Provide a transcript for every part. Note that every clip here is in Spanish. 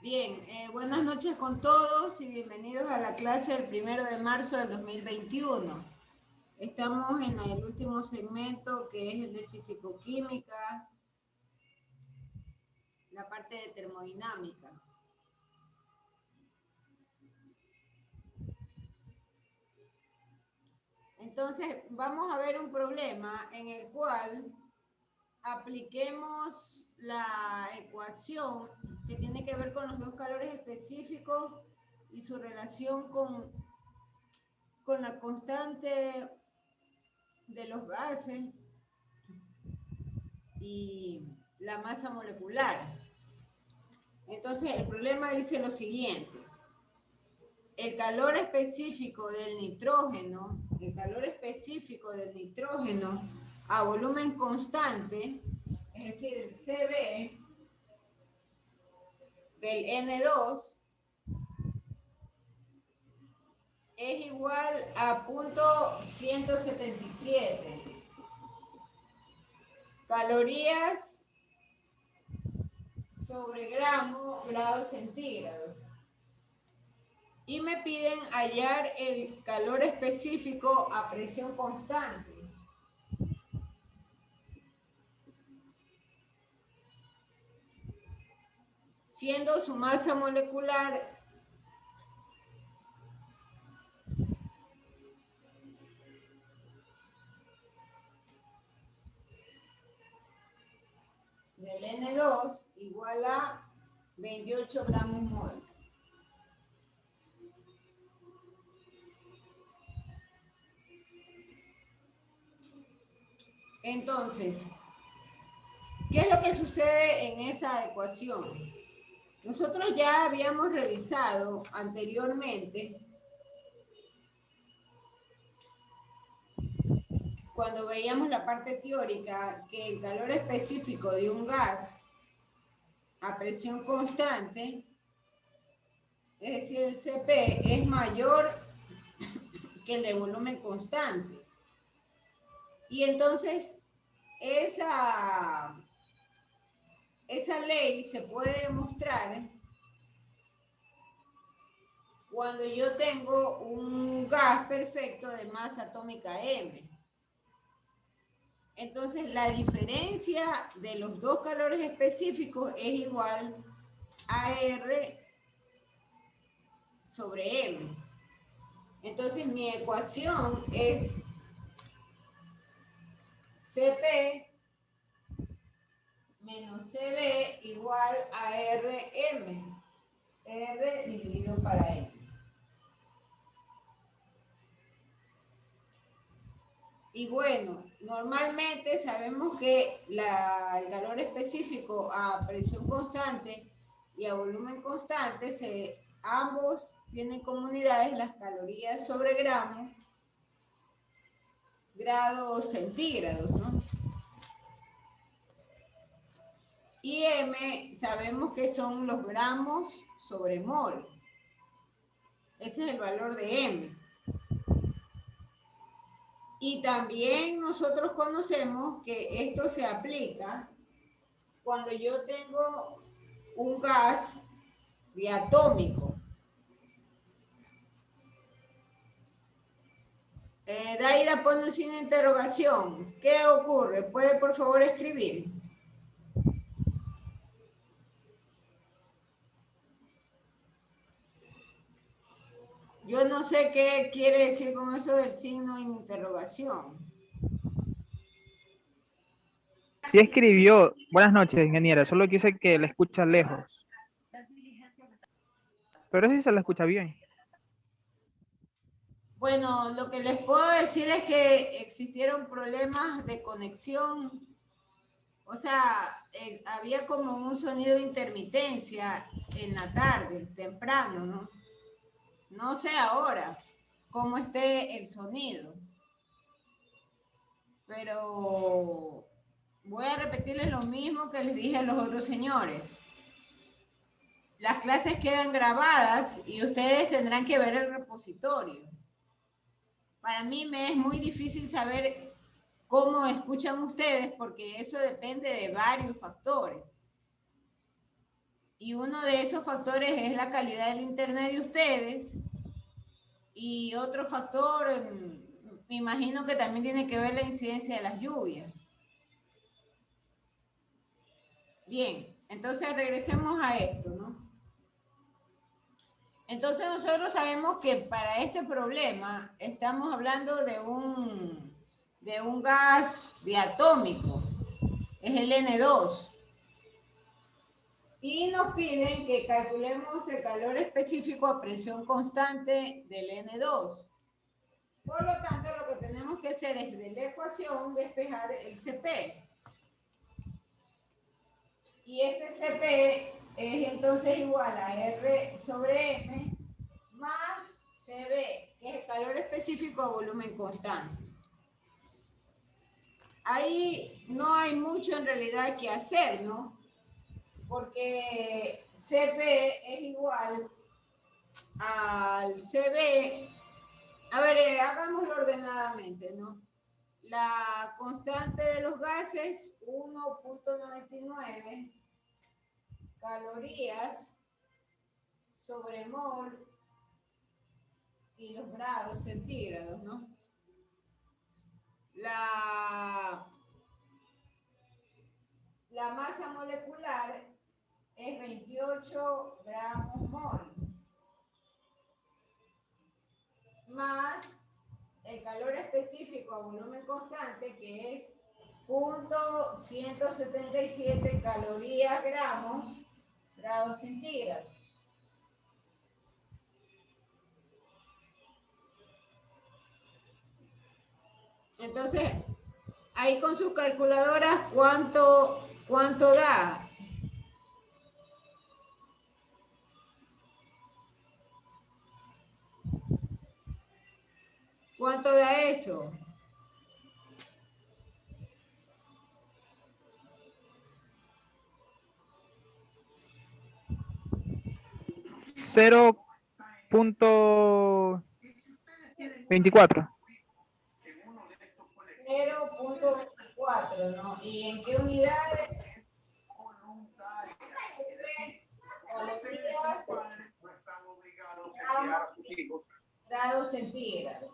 Bien, buenas noches con todos y bienvenidos a la clase del 1 de marzo del 2021. Estamos en el último segmento que es el de fisicoquímica, la parte de termodinámica. Entonces, vamos a ver un problema en el cual apliquemos la ecuación que tiene que ver con los dos calores específicos y su relación con la constante de los gases y la masa molecular. Entonces, el problema dice lo siguiente. El calor específico del nitrógeno a volumen constante, es decir, el Cb del N2 es igual a 0.177 calorías sobre grados centígrados. Y me piden hallar el calor específico a presión constante. Siendo su masa molecular del N2 igual a 28 gramos mol. Entonces, ¿qué es lo que sucede en esa ecuación? Nosotros ya habíamos revisado anteriormente, cuando veíamos la parte teórica, que el calor específico de un gas a presión constante, es decir, el Cp, es mayor que el de volumen constante. Y entonces, esa ley se puede demostrar cuando yo tengo un gas perfecto de masa atómica M. Entonces, la diferencia de los dos calores específicos es igual a R sobre M. Entonces, mi ecuación es Cp menos Cv igual a Rm. R dividido para M. Y bueno, normalmente sabemos que el calor específico a presión constante y a volumen constante, ambos tienen como unidades las calorías sobre grados centígrados, ¿no? Y M sabemos que son los gramos sobre mol. Ese es el valor de M. Y también nosotros conocemos que esto se aplica cuando yo tengo un gas diatómico. Daira pone un signo de interrogación. ¿Qué ocurre? ¿Puede por favor escribir? Yo no sé qué quiere decir con eso del signo de interrogación. Sí escribió. Buenas noches, ingeniera. Solo quise que la escucha lejos. Pero sí se la escucha bien. Bueno, lo que les puedo decir es que existieron problemas de conexión. O sea, había como un sonido de intermitencia en la tarde, temprano, ¿no? No sé ahora cómo esté el sonido. Pero voy a repetirles lo mismo que les dije a los otros señores. Las clases quedan grabadas y ustedes tendrán que ver el repositorio. Para mí me es muy difícil saber cómo escuchan ustedes porque eso depende de varios factores. Y uno de esos factores es la calidad del internet de ustedes. Y otro factor, me imagino que también tiene que ver la incidencia de las lluvias. Bien, entonces regresemos a esto, ¿no? Entonces nosotros sabemos que para este problema estamos hablando de un gas diatómico, es el N2. Y nos piden que calculemos el calor específico a presión constante del N2. Por lo tanto, lo que tenemos que hacer es de la ecuación despejar el Cp. Y este Cp es entonces igual a R sobre M más Cv, que es el calor específico a volumen constante. Ahí no hay mucho en realidad que hacer, ¿no? Porque Cp es igual al Cv. A ver, hagámoslo ordenadamente, ¿no? La constante de los gases, 1.99 calorías sobre mol y los grados centígrados, ¿no? La masa molecular es 28 gramos mol, más el calor específico a volumen constante, que es 0.177 calorías grados centígrados. Entonces, ahí con sus calculadoras, ¿cuánto da? ¿Cuánto da eso? Cero punto 24. 0.24, ¿no? ¿Y en qué unidades? Grados centígrados.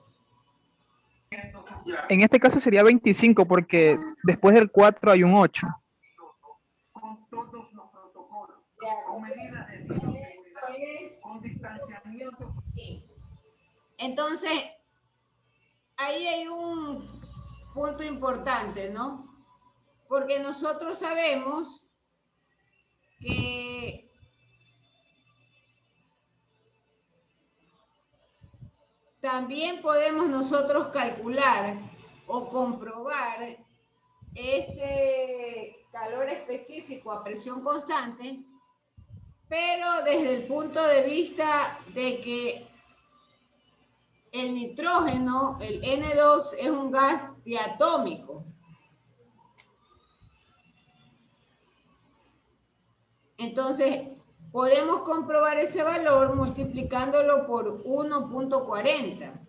En este caso sería 25 porque después del 4 hay un 8. Con todos los protocolos, con medidas de bioseguridad, con distanciamiento. Sí. Entonces, ahí hay un punto importante, ¿no? Porque nosotros sabemos que también podemos nosotros calcular o comprobar este calor específico a presión constante, pero desde el punto de vista de que el nitrógeno, el N2, es un gas diatómico. Entonces, podemos comprobar ese valor multiplicándolo por 1.40.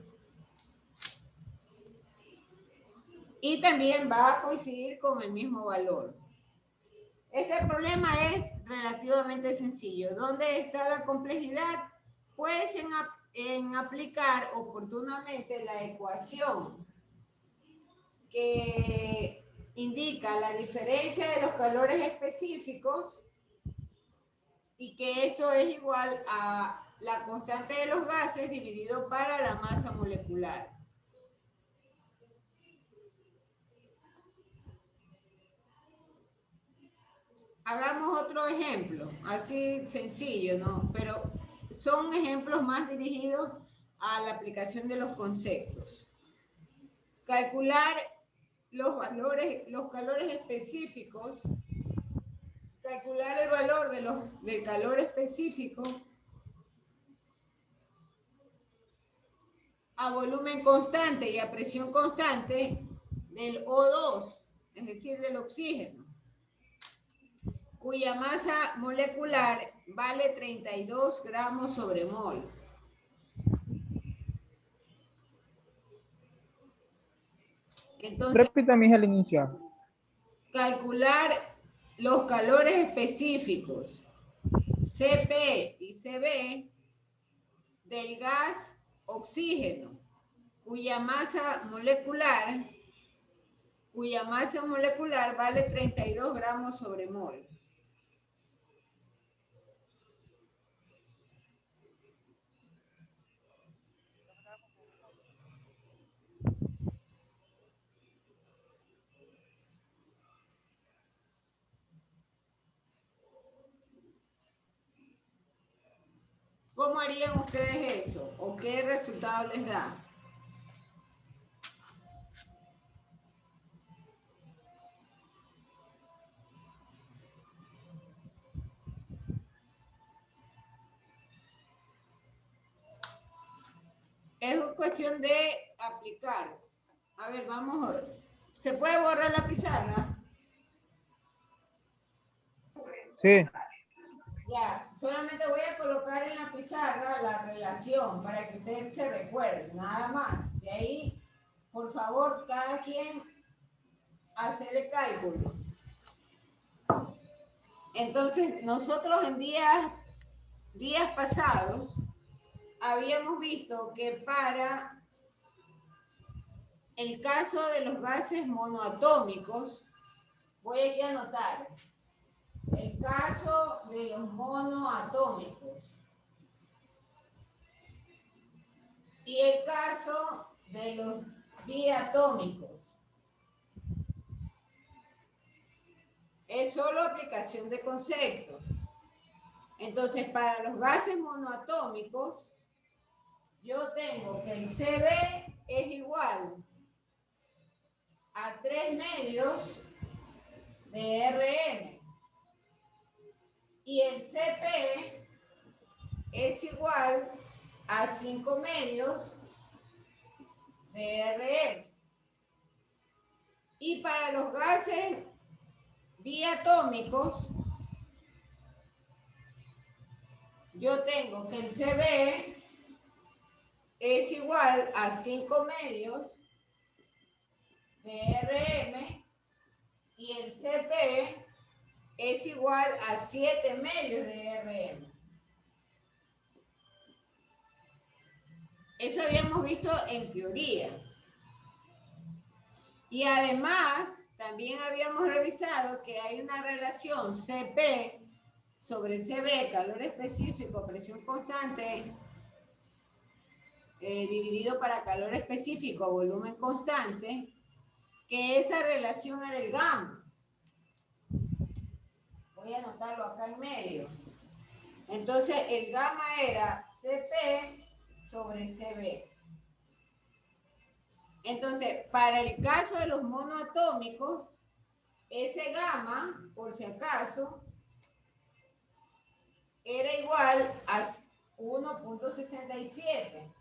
Y también va a coincidir con el mismo valor. Este problema es relativamente sencillo. ¿Dónde está la complejidad? Pues en aplicar oportunamente la ecuación que indica la diferencia de los calores específicos y que esto es igual a la constante de los gases dividido para la masa molecular. Hagamos otro ejemplo, así sencillo, ¿no? Pero son ejemplos más dirigidos a la aplicación de los conceptos. Calcular los calores específicos, calcular el valor del calor específico a volumen constante y a presión constante del O2, es decir, del oxígeno, cuya masa molecular vale 32 gramos sobre mol. Entonces, Repítame el inicio. calcular los calores específicos CP y CB del gas oxígeno, cuya masa molecular vale 32 gramos sobre mol. ¿Cómo harían ustedes eso? ¿O qué resultado les da? Es cuestión de aplicar. A ver, vamos a ver. ¿Se puede borrar la pizarra? Sí. Ya, solamente voy a colocar en la pizarra la relación para que ustedes se recuerden, nada más. De ahí, por favor, cada quien hacer el cálculo. Entonces, nosotros en días pasados habíamos visto que para el caso de los gases monoatómicos, voy aquí a anotar, el caso de los monoatómicos y el caso de los diatómicos. Es solo aplicación de conceptos. Entonces, para los gases monoatómicos, yo tengo que el CB es igual a 3 medios de Rm y el CP es igual a 5 medios de Rm. Y para los gases diatómicos, yo tengo que el CB es igual a 5 medios de Rm y el CP es igual a 7 medios de Rm. Eso habíamos visto en teoría. Y además, también habíamos revisado que hay una relación CP sobre CB, calor específico, presión constante, dividido para calor específico, volumen constante, que esa relación era el gamma. Voy a anotarlo acá en medio. Entonces, el gamma era CP sobre CB. Entonces, para el caso de los monoatómicos, ese gamma, por si acaso, era igual a 1.67.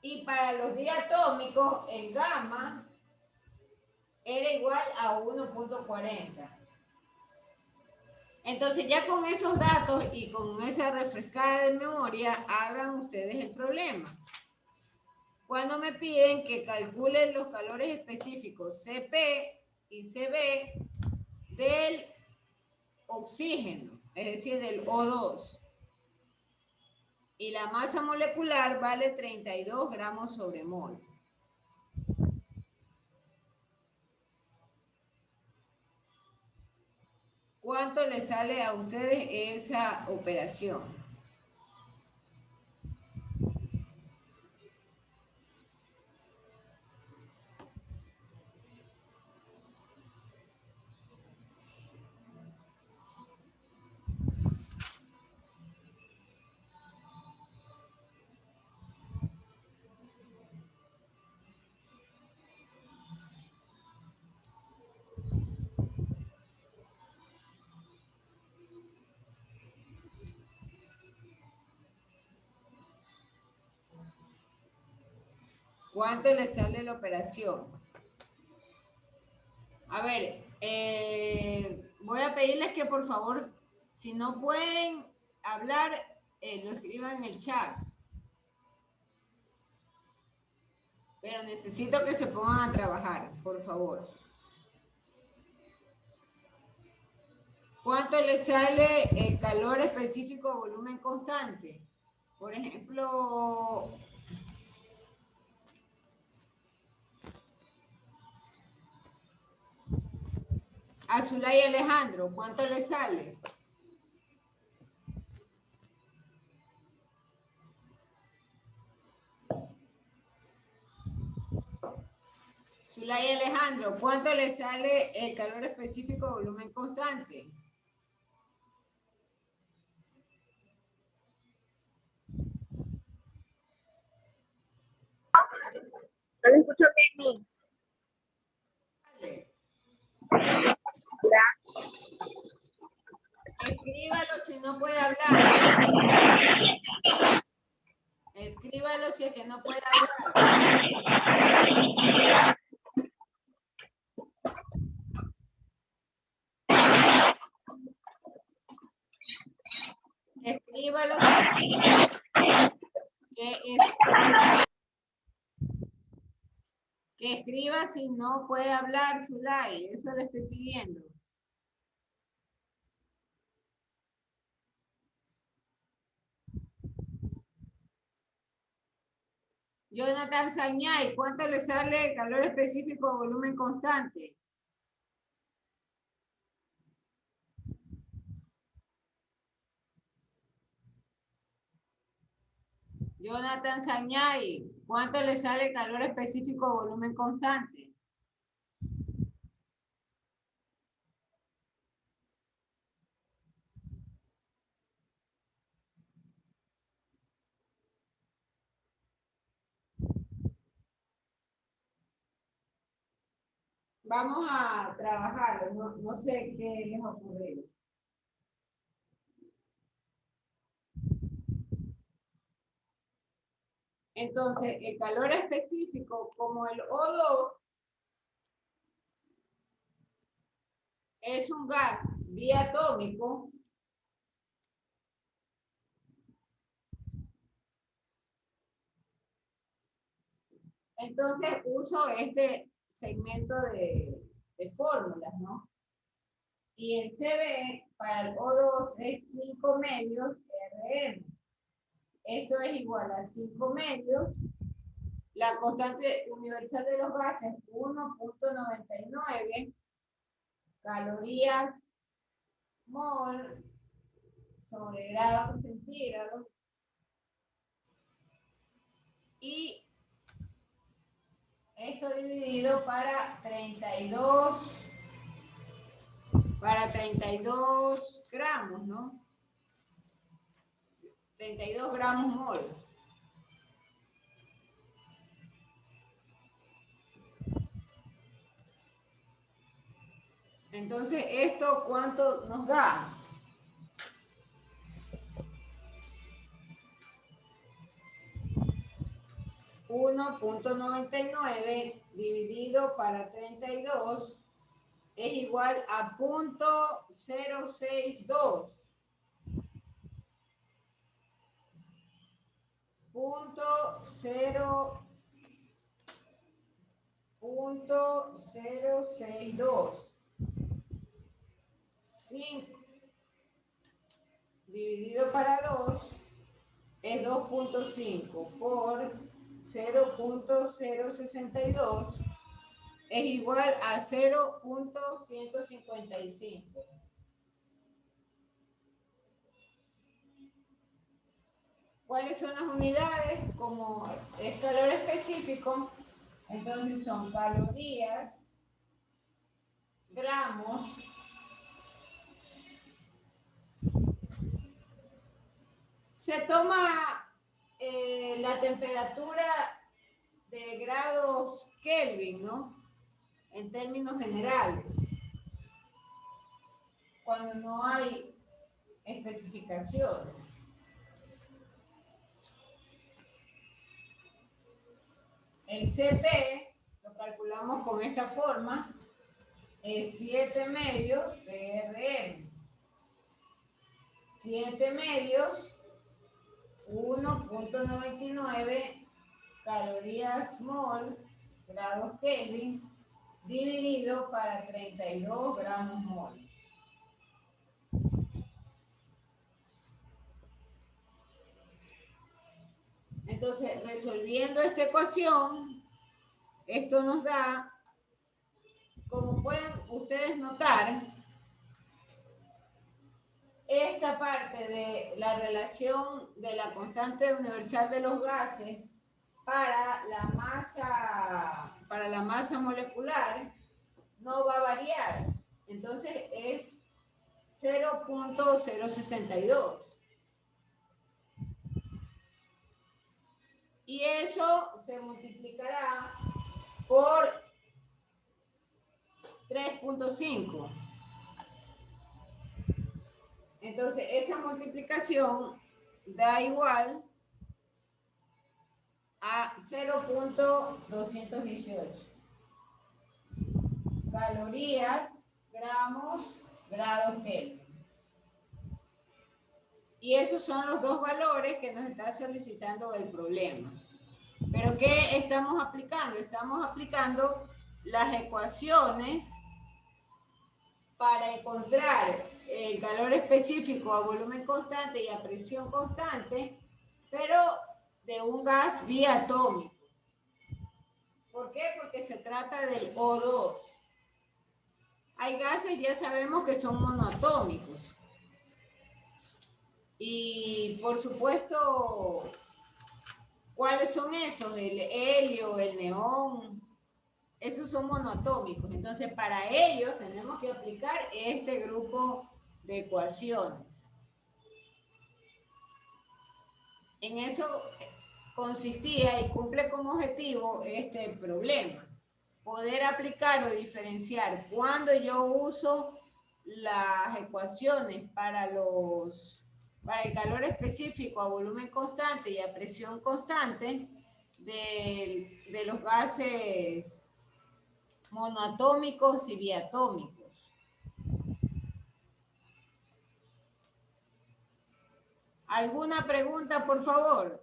Y para los diatómicos, el gamma era igual a 1.40. Entonces, ya con esos datos y con esa refrescada de memoria, hagan ustedes el problema. Cuando me piden que calculen los calores específicos CP y CB del oxígeno, es decir, del O2. Y la masa molecular vale 32 gramos sobre mol. ¿Cuánto les sale a ustedes esa operación? ¿Cuánto les sale la operación? A ver, voy a pedirles que por favor, si no pueden hablar, lo escriban en el chat. Pero necesito que se pongan a trabajar, por favor. ¿Cuánto le sale el calor específico a volumen constante? Por ejemplo, a Zulay Alejandro, ¿cuánto le sale? Zulay Alejandro, ¿cuánto le sale el calor específico a volumen constante? No le escucho bien. Vale. Escríbalo si no puede hablar. Escríbalo si es que no puede hablar. Escríbalo. Que escriba si no puede hablar, Zulay. Eso le estoy pidiendo. Jonathan Sañay, ¿cuánto le sale el calor específico a volumen constante? Jonathan Sañay, ¿cuánto le sale el calor específico a volumen constante? Vamos a trabajar, no sé qué les ocurre. Entonces, el calor específico, como el O2, es un gas diatómico, entonces uso este segmento de fórmulas, ¿no? Y el CB para el O2 es 5 medios Rm. Esto es igual a 5 medios. La constante universal de los gases, 1.99 calorías mol sobre grados centígrados. Y esto dividido para 32 gramos, ¿no? 32 gramos mol. Entonces, ¿esto cuánto nos da? .99 dividido para 32 es igual a .062. .062. 5 dividido para 2 es 2.5 por 0.062 es igual a 0.155. ¿Cuáles son las unidades? Como es calor específico, entonces son calorías, gramos, se toma la temperatura de grados Kelvin, ¿no? En términos generales, cuando no hay especificaciones. El CP lo calculamos con esta forma, es 7 medios de Rm. 7 medios, 1.99 calorías mol, grados Kelvin, dividido para 32 gramos mol. Entonces, resolviendo esta ecuación, esto nos da, como pueden ustedes notar, esta parte de la relación de la constante universal de los gases para la masa molecular no va a variar. Entonces es 0.062. Y eso se multiplicará por 3.5. Entonces, esa multiplicación da igual a 0.218. Calorías, gramos, grados Kelvin. Y esos son los dos valores que nos está solicitando el problema. ¿Pero qué estamos aplicando? Estamos aplicando las ecuaciones para encontrar el calor específico a volumen constante y a presión constante, pero de un gas biatómico. ¿Por qué? Porque se trata del O2. Hay gases, ya sabemos que son monoatómicos. Y por supuesto, ¿cuáles son esos? El helio, el neón, esos son monoatómicos. Entonces, para ellos tenemos que aplicar este grupo de ecuaciones. En eso consistía y cumple como objetivo este problema. Poder aplicar o diferenciar cuando yo uso las ecuaciones para el calor específico a volumen constante y a presión constante de los gases monoatómicos y biatómicos. ¿Alguna pregunta, por favor?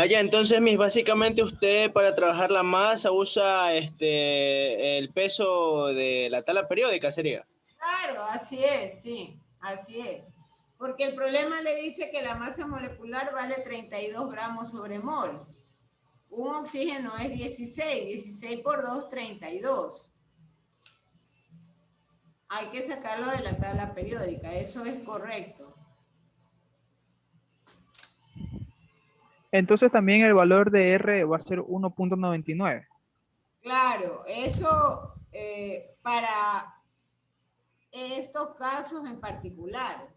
Ya, entonces, Miss, básicamente usted para trabajar la masa usa el peso de la tabla periódica, ¿sería? Claro, así es, sí, así es. Porque el problema le dice que la masa molecular vale 32 gramos sobre mol. Un oxígeno es 16, 16 por 2, 32. Hay que sacarlo de la tabla periódica, eso es correcto. Entonces también el valor de R va a ser 1.99. Claro, eso para estos casos en particular,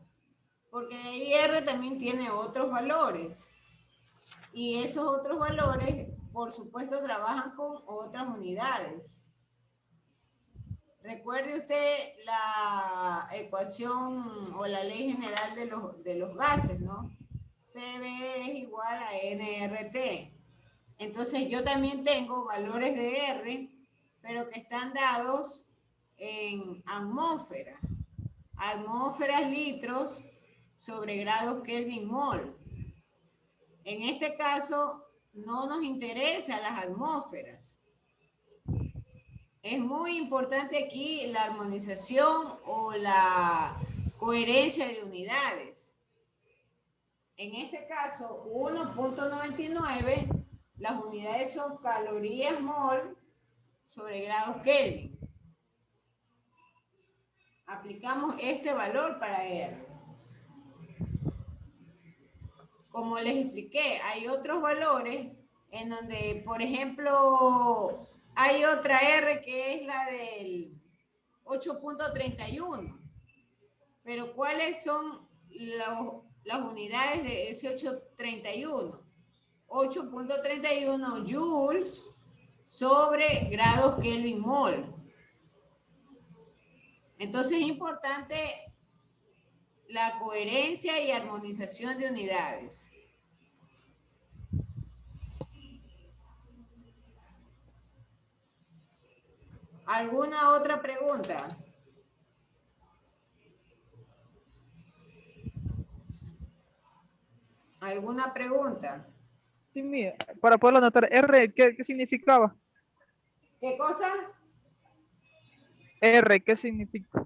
porque IR también tiene otros valores y esos otros valores, por supuesto, trabajan con otras unidades. Recuerde usted la ecuación o la ley general de los gases, ¿no? PV es igual a nRT. Entonces yo también tengo valores de R, pero que están dados en atmósferas. Atmósferas litros sobre grados Kelvin mol. En este caso no nos interesan las atmósferas. Es muy importante aquí la armonización o la coherencia de unidades. En este caso, 1.99, las unidades son calorías mol sobre grados Kelvin. Aplicamos este valor para R. Como les expliqué, hay otros valores en donde, por ejemplo, hay otra R que es la del 8.31. Pero ¿cuáles son las unidades de ese 8.31? 8.31 joules sobre grados Kelvin mol. Entonces es importante la coherencia y armonización de unidades. ¿Alguna otra pregunta? ¿Alguna pregunta? Sí, mira, para poderlo anotar, R, ¿qué significaba? ¿Qué cosa? R, ¿qué significa?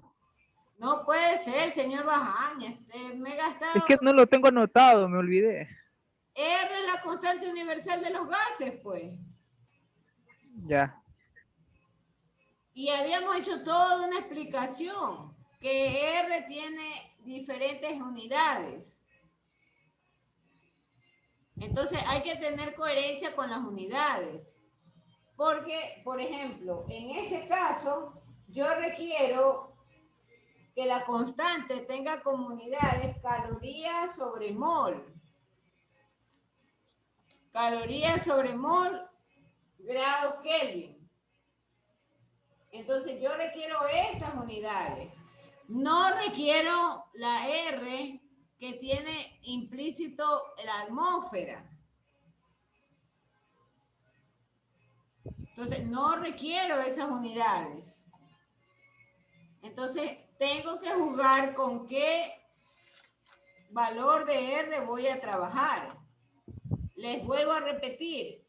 No puede ser, señor Bajaña. Me he gastado. Es que no lo tengo anotado, me olvidé. R es la constante universal de los gases, pues. Ya. Y habíamos hecho toda una explicación, que R tiene diferentes unidades. Entonces hay que tener coherencia con las unidades. Porque, por ejemplo, en este caso, yo requiero que la constante tenga como unidades calorías sobre mol. Calorías sobre mol, grados Kelvin. Entonces yo requiero estas unidades. No requiero la R que tiene implícito la atmósfera. Entonces no requiero esas unidades. Entonces tengo que jugar con qué valor de R voy a trabajar. Les vuelvo a repetir.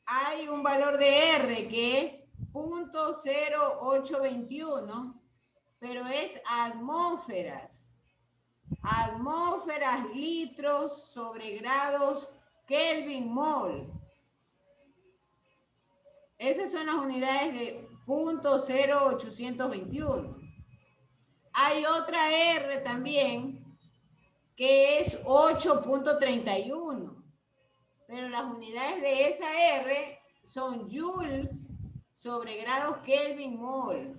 Hay un valor de R que es 0.0821, pero es atmósferas. Atmósferas, litros sobre grados Kelvin mol. Esas son las unidades de 0.0821. Hay otra R también que es 8.31. Pero las unidades de esa R son joules sobre grados Kelvin mol.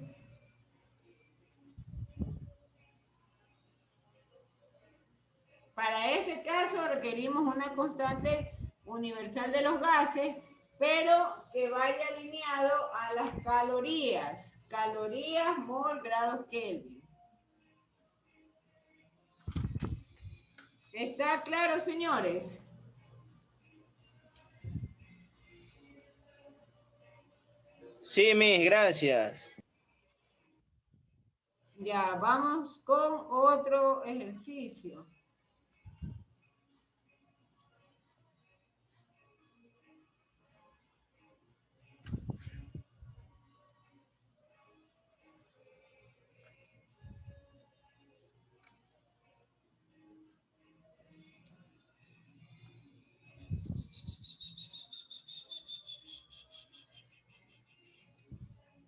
Para este caso requerimos una constante universal de los gases, pero que vaya alineado a las calorías. Calorías, mol, grados Kelvin. ¿Está claro, señores? Sí, Miss, gracias. Ya, vamos con otro ejercicio.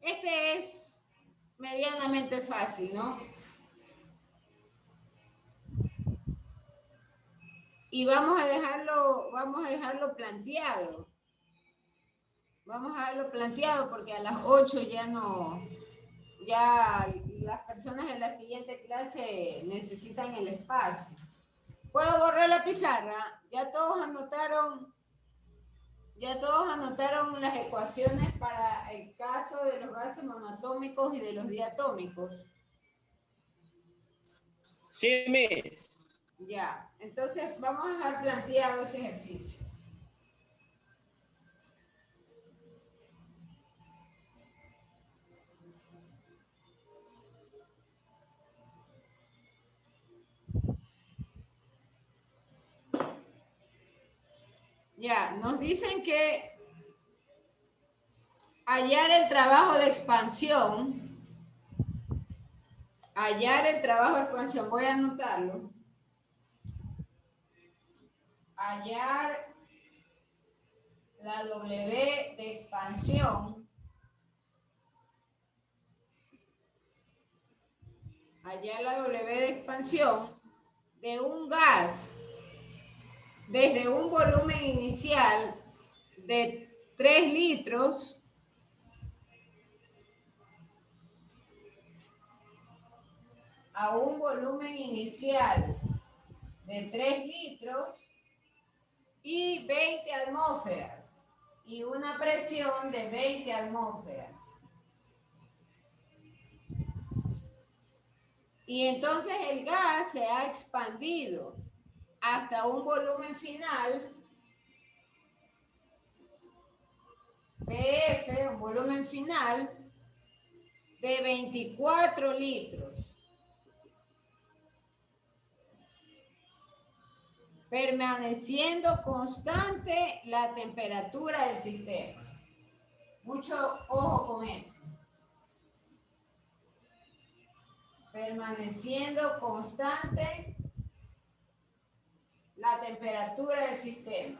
Este es medianamente fácil, ¿no? Y vamos a dejarlo planteado. Vamos a dejarlo planteado porque a las 8 ya las personas de la siguiente clase necesitan el espacio. ¿Puedo borrar la pizarra? Ya todos anotaron las ecuaciones para el caso de los gases monoatómicos y de los diatómicos. Sí, Miss. Ya, entonces vamos a dejar planteado ese ejercicio. Ya, nos dicen que hallar el trabajo de expansión, voy a anotarlo. Hallar la W de expansión. Hallar la W de expansión de un gas desde un volumen inicial de 3 litros a un volumen inicial de 3 litros y 20 atmósferas y una presión de 20 atmósferas. Y entonces el gas se ha expandido hasta un volumen final, PF, un volumen final de 24 litros. Permaneciendo constante la temperatura del sistema. Mucho ojo con eso. permaneciendo constante la temperatura del sistema.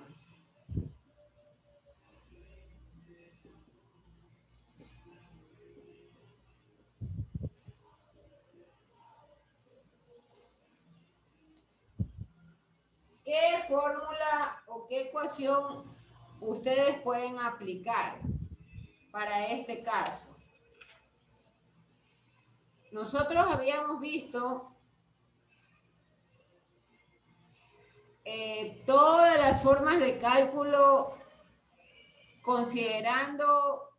¿Qué fórmula o qué ecuación ustedes pueden aplicar para este caso? Nosotros habíamos visto todas las formas de cálculo considerando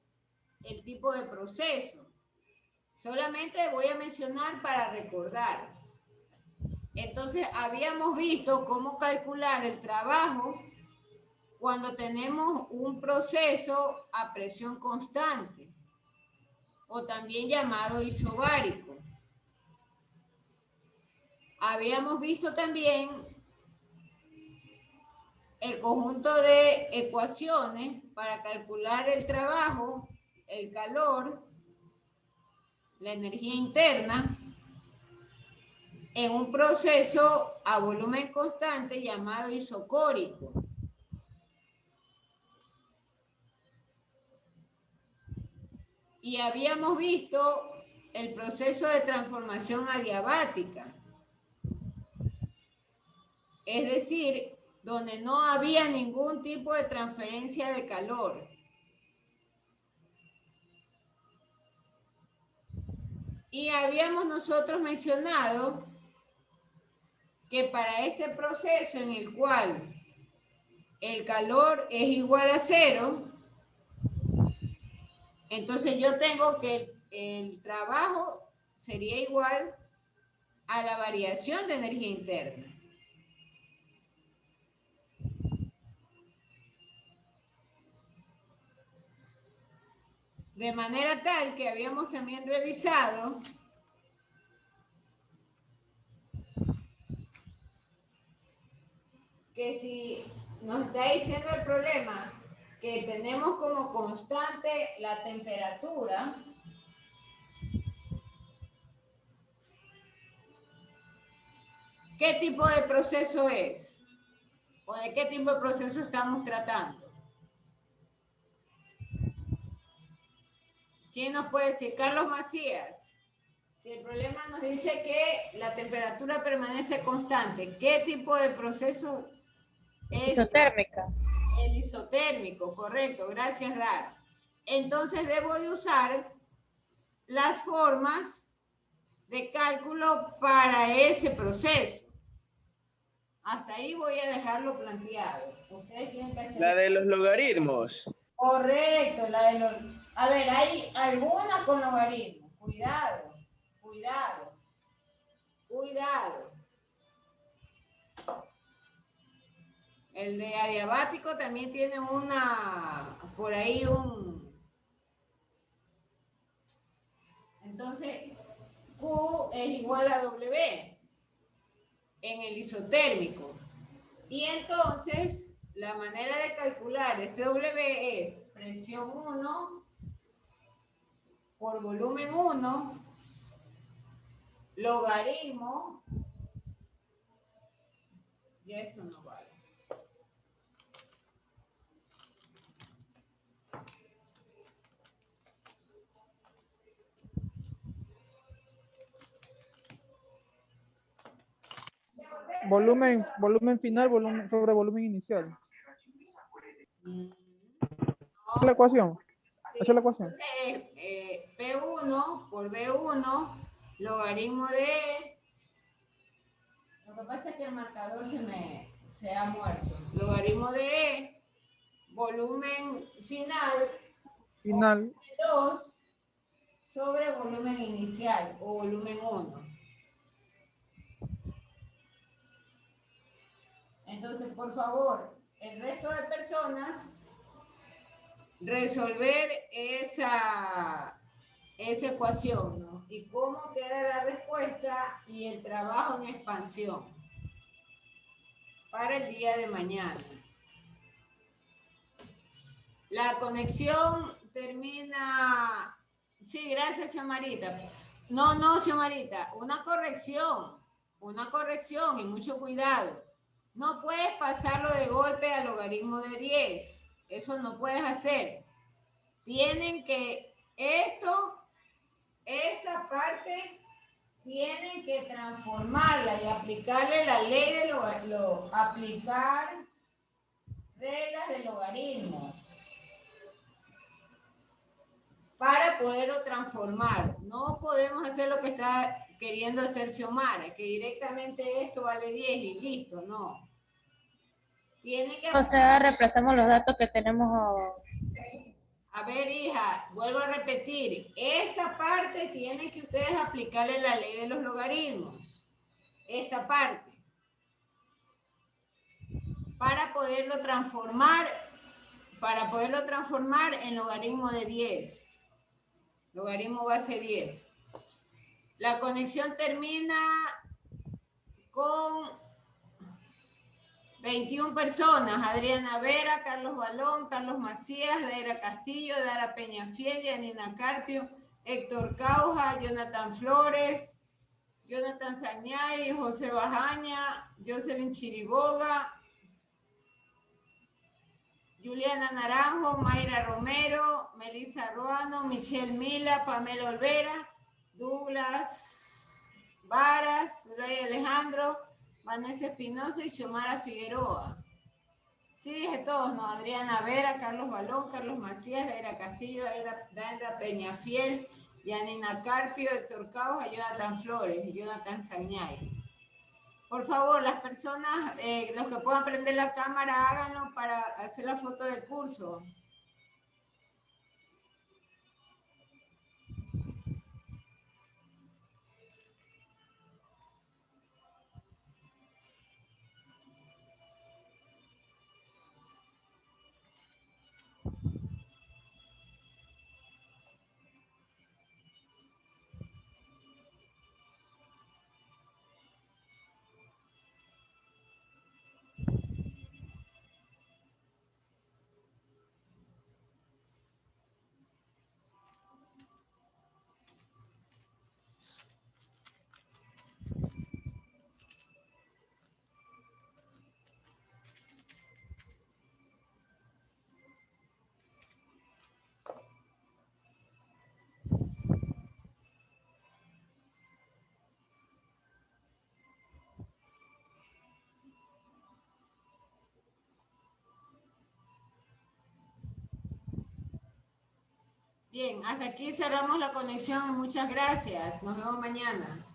el tipo de proceso. Solamente voy a mencionar para recordar. Entonces, habíamos visto cómo calcular el trabajo cuando tenemos un proceso a presión constante, o también llamado isobárico. Habíamos visto también el conjunto de ecuaciones para calcular el trabajo, el calor, la energía interna, en un proceso a volumen constante llamado isocórico. Y habíamos visto el proceso de transformación adiabática, es decir, donde no había ningún tipo de transferencia de calor. Y habíamos nosotros mencionado que para este proceso en el cual el calor es igual a 0, entonces yo tengo que el trabajo sería igual a la variación de energía interna. De manera tal que habíamos también revisado que si nos está diciendo el problema que tenemos como constante la temperatura, ¿qué tipo de proceso es? ¿O de qué tipo de proceso estamos tratando? ¿Quién nos puede decir? Carlos Macías. Si el problema nos dice que la temperatura permanece constante, ¿qué tipo de proceso es? Isotérmica. El isotérmico, correcto. Gracias, Dar. Entonces debo de usar las formas de cálculo para ese proceso. Hasta ahí voy a dejarlo planteado. Ustedes tienen que hacer... La de los logaritmos. Correcto, la de los... A ver, hay alguna con logaritmos. Cuidado, cuidado, cuidado. El de adiabático también tiene una... Por ahí un... Entonces, Q es igual a W en el isotérmico. Y entonces, la manera de calcular este W es presión 1 por volumen 1, logaritmo, y esto no vale. Volumen final, volumen sobre volumen inicial. ¿Esa es la ecuación? ¿Esa es la ecuación? P1 por B1, logaritmo de... Lo que pasa es que el marcador se ha muerto. Logaritmo de volumen final 2 sobre volumen inicial o volumen 1. Entonces, por favor, el resto de personas resolver esa ecuación, ¿no? Y cómo queda la respuesta y el trabajo en expansión para el día de mañana. La conexión termina... Sí, gracias, Xiamarita. No, Xiomarita, una corrección y mucho cuidado. No puedes pasarlo de golpe al logaritmo de 10. Eso no puedes hacer. Tienen que, esta parte, tienen que transformarla y aplicarle la ley de aplicar reglas de logaritmo para poderlo transformar. No podemos hacer lo que está queriendo hacer Xiomara, que directamente esto vale 10 y listo, no. Tiene que... O sea, reemplazamos los datos que tenemos. A ver, hija, vuelvo a repetir. Esta parte tiene que ustedes aplicarle la ley de los logaritmos. Esta parte. Para poderlo transformar en logaritmo de 10. Logaritmo base 10. La conexión termina con 21 personas: Adriana Vera, Carlos Balón, Carlos Macías, Daira Castillo, Dara Peñafiel, Yanina Carpio, Héctor Cauja, Jonathan Flores, Jonathan Sañay, José Bajaña, Jocelyn Chiriboga, Juliana Naranjo, Mayra Romero, Melissa Ruano, Michelle Mila, Pamela Olvera, Douglas Varas, Rey Alejandro, Vanessa Espinosa y Xiomara Figueroa. Sí, dije todos, ¿no? Adriana Vera, Carlos Balón, Carlos Macías, Daira Castillo, Daira Peñafiel, Yanina Carpio, Héctor Cauja, Jonathan Flores y Jonathan Sañay. Por favor, las personas, los que puedan prender la cámara, háganlo para hacer la foto del curso. Bien, hasta aquí cerramos la conexión y muchas gracias. Nos vemos mañana.